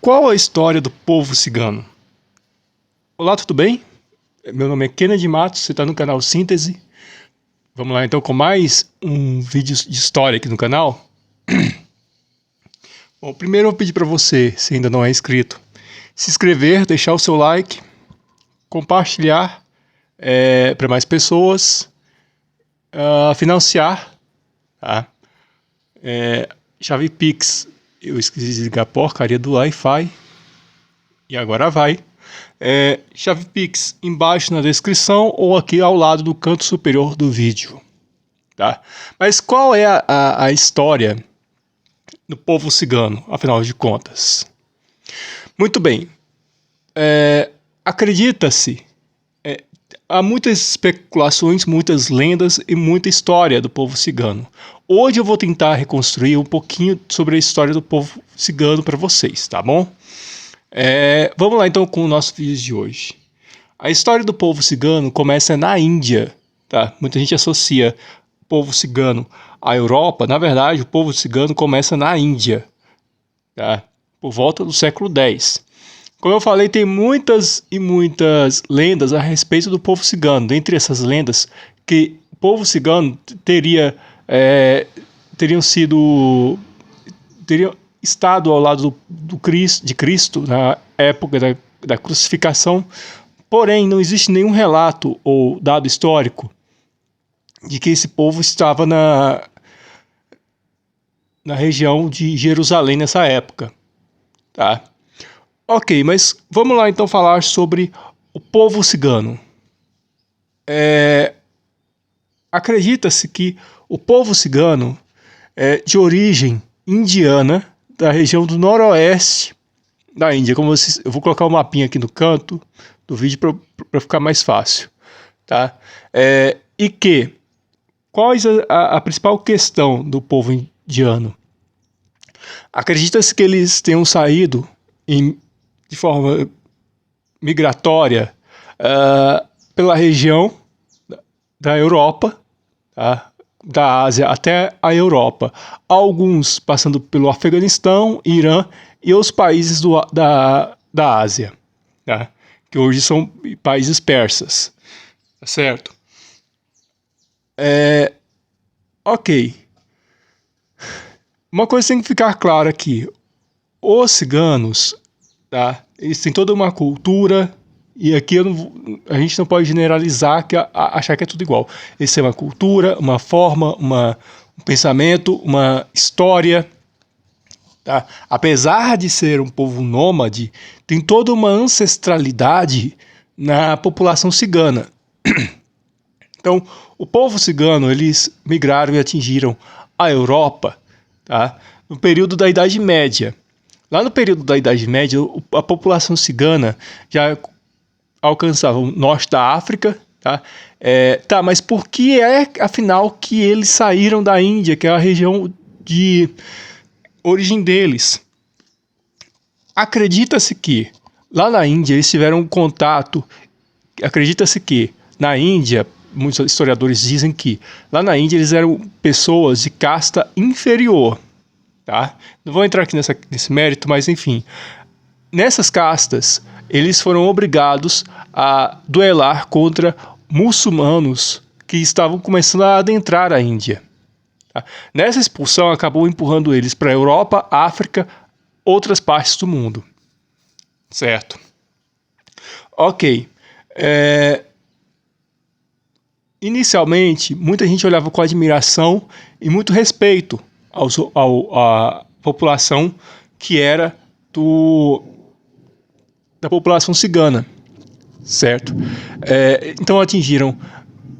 Qual a história do povo cigano? Olá, tudo bem? Meu nome é Kennedy Matos, você está no canal Síntese. Vamos lá então com mais um vídeo de história aqui no canal. Bom, primeiro eu vou pedir para você, se ainda não é inscrito, se inscrever, deixar o seu like, compartilhar para mais pessoas, financiar, tá? Chave Pix, eu esqueci de desligar a porcaria do Wi-Fi e agora vai. Chave Pix embaixo na descrição ou aqui ao lado do canto superior do vídeo, tá? Mas qual é a história do povo cigano, afinal de contas? Muito bem, acredita-se, há muitas especulações, muitas lendas e muita história do povo cigano. Hoje eu vou tentar reconstruir um pouquinho sobre a história do povo cigano para vocês, tá bom? Vamos lá então com o nosso vídeo de hoje. A história do povo cigano começa na Índia, tá? Muita gente associa o povo cigano à Europa. Na verdade, o povo cigano começa na Índia, tá? Por volta do século X. Como eu falei, tem muitas e muitas lendas a respeito do povo cigano. Dentre essas lendas, que o povo cigano teriam estado ao lado de Cristo na época da crucificação. Porém, não existe nenhum relato ou dado histórico de que esse povo estava na região de Jerusalém nessa época, tá? Ok, mas vamos lá então falar sobre o povo cigano. Acredita-se que o povo cigano é de origem indiana, da região do noroeste da Índia. Eu vou colocar um mapinha aqui no canto do vídeo para ficar mais fácil, tá? E que qual a principal questão do povo indiano? Acredita-se que eles tenham saído de forma migratória pela região da Europa, tá? Da Ásia até a Europa, alguns passando pelo Afeganistão, Irã e os países da Ásia, tá? Que hoje são países persas, tá certo? Ok. Uma coisa tem que ficar clara aqui: os ciganos, tá? Eles têm toda uma cultura. E aqui a gente não pode generalizar, achar que é tudo igual. Eles têm uma cultura, uma forma, um pensamento, uma história, tá? Apesar de ser um povo nômade, tem toda uma ancestralidade na população cigana. Então, o povo cigano, eles migraram e atingiram a Europa, tá? No período da Idade Média. Lá no período da Idade Média, a população cigana já alcançava o norte da África, tá? Mas por que afinal, que eles saíram da Índia, que é a região de origem deles? Acredita-se que lá na Índia eles tiveram um contato. Acredita-se que na Índia, muitos historiadores dizem que lá na Índia eles eram pessoas de casta inferior, tá? Não vou entrar aqui nesse mérito, mas enfim, nessas castas eles foram obrigados a duelar contra muçulmanos que estavam começando a adentrar a Índia, tá? Nessa expulsão acabou empurrando eles para a Europa, África, outras partes do mundo, certo? Ok. Inicialmente, muita gente olhava com admiração e muito respeito à população que era da população cigana, certo? Então atingiram,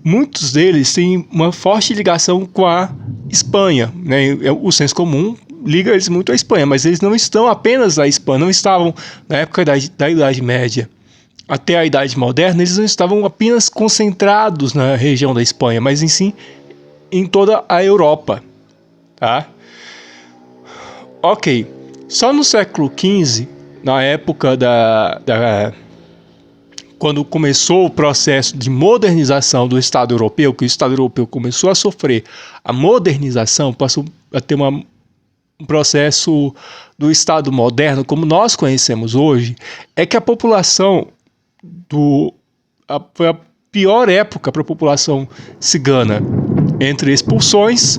muitos deles têm uma forte ligação com a Espanha, né? O senso comum liga eles muito à Espanha, mas eles não estão apenas na Espanha, não estavam na época da Idade Média até a Idade Moderna, eles não estavam apenas concentrados na região da Espanha, mas em toda a Europa, tá? Ok, só no século XV, na época quando começou o processo de modernização do Estado europeu, que o Estado europeu começou a sofrer a modernização, passou a ter uma um processo do Estado moderno, como nós conhecemos hoje, é que a população foi a pior época para a população cigana, entre expulsões,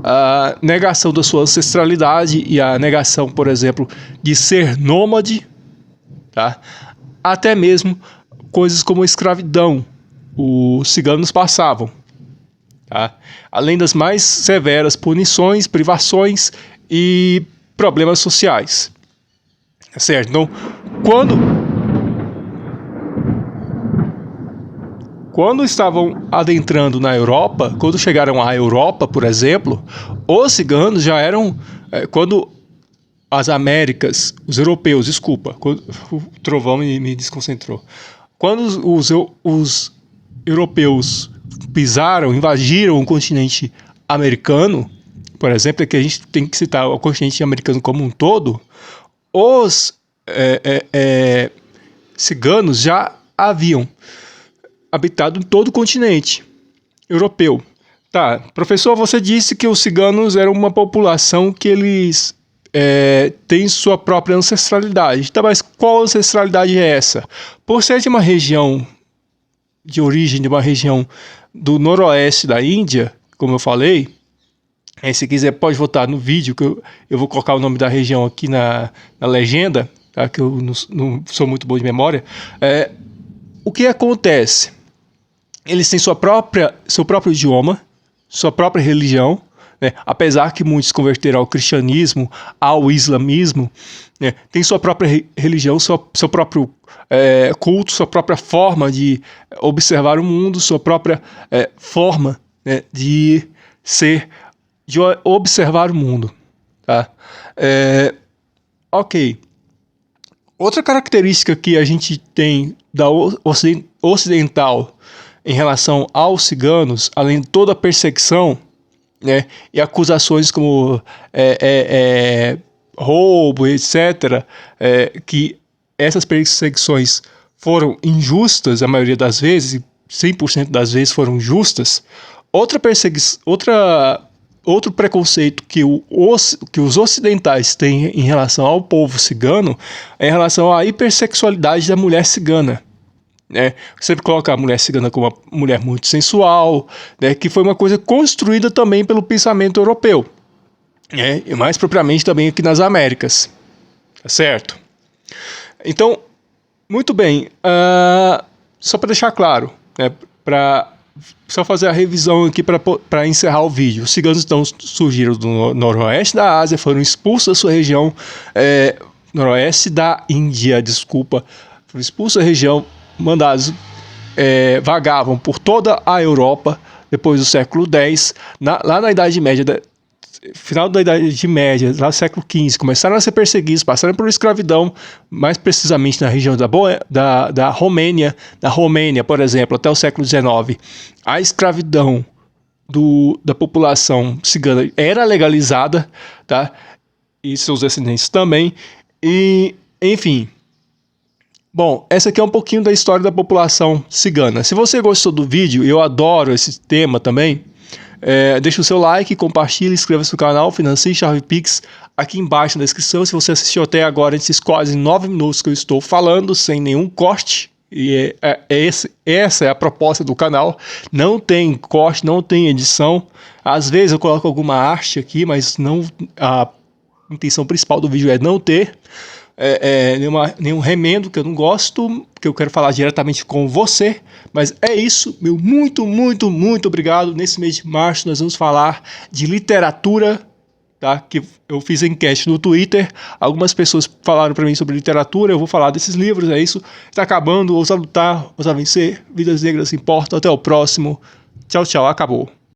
a negação da sua ancestralidade e a negação, por exemplo, de ser nômade, tá? Até mesmo coisas como a escravidão os ciganos passavam, tá? Além das mais severas punições, privações e problemas sociais, certo? Então, quando estavam adentrando na Europa, quando chegaram à Europa, por exemplo, os ciganos já eram, quando as Américas, os europeus, desculpa, o trovão me desconcentrou. Quando os europeus pisaram, invadiram o continente americano, por exemplo, é que a gente tem que citar o continente americano como um todo, os ciganos já haviam habitado em todo o continente europeu. Tá, professor, você disse que os ciganos eram uma população que eles têm sua própria ancestralidade. Tá, mas qual ancestralidade é essa? Por ser de uma região de origem, de uma região do noroeste da Índia, como eu falei, se quiser pode votar no vídeo, que eu vou colocar o nome da região aqui na legenda, tá, que eu não sou muito bom de memória. O que acontece? Eles têm seu próprio idioma, sua própria religião, né? Apesar que muitos converteram ao cristianismo, ao islamismo, né? Tem sua própria religião, seu próprio culto, sua própria forma de observar o mundo, sua própria forma, né, de observar o mundo. Tá? Ok. Outra característica que a gente tem da ocidental em relação aos ciganos, além de toda a perseguição, né, e acusações como roubo, etc., que essas perseguições foram injustas, a maioria das vezes, 100% das vezes foram justas. Outro preconceito que os ocidentais têm em relação ao povo cigano é em relação à hipersexualidade da mulher cigana. Né? Sempre coloca a mulher cigana como uma mulher muito sensual, né? Que foi uma coisa construída também pelo pensamento europeu, né? E mais propriamente também aqui nas Américas, tá certo? Então, muito bem, só para deixar claro, né? Só fazer a revisão aqui para encerrar o vídeo. Os ciganos então surgiram do noroeste da Ásia, foram expulsos da sua região, noroeste da Índia, desculpa, foram expulsos da região, mandados, vagavam por toda a Europa depois do século X, lá na Idade Média, final da Idade Média, lá no século XV, começaram a ser perseguidos, passaram por escravidão, mais precisamente na região da Romênia, por exemplo, até o século XIX. A escravidão da população cigana era legalizada, tá? E seus descendentes também, e enfim. Bom, essa aqui é um pouquinho da história da população cigana. Se você gostou do vídeo, eu adoro esse tema também, deixa o seu like, compartilhe, inscreva-se no canal, financie Chave Pix aqui embaixo na descrição. Se você assistiu até agora, esses quase 9 minutos que eu estou falando, sem nenhum corte, e essa é a proposta do canal, não tem corte, não tem edição. Às vezes eu coloco alguma arte aqui, mas não, a intenção principal do vídeo é não ter nenhum remendo, que eu não gosto, que eu quero falar diretamente com você. Mas é isso, meu muito, muito, muito obrigado. Nesse mês de março nós vamos falar de literatura, tá? Que eu fiz enquete no Twitter, algumas pessoas falaram para mim sobre literatura, eu vou falar desses livros, é isso. Está acabando, ousa lutar, ousa vencer, vidas negras importam. Até o próximo, tchau, tchau, acabou.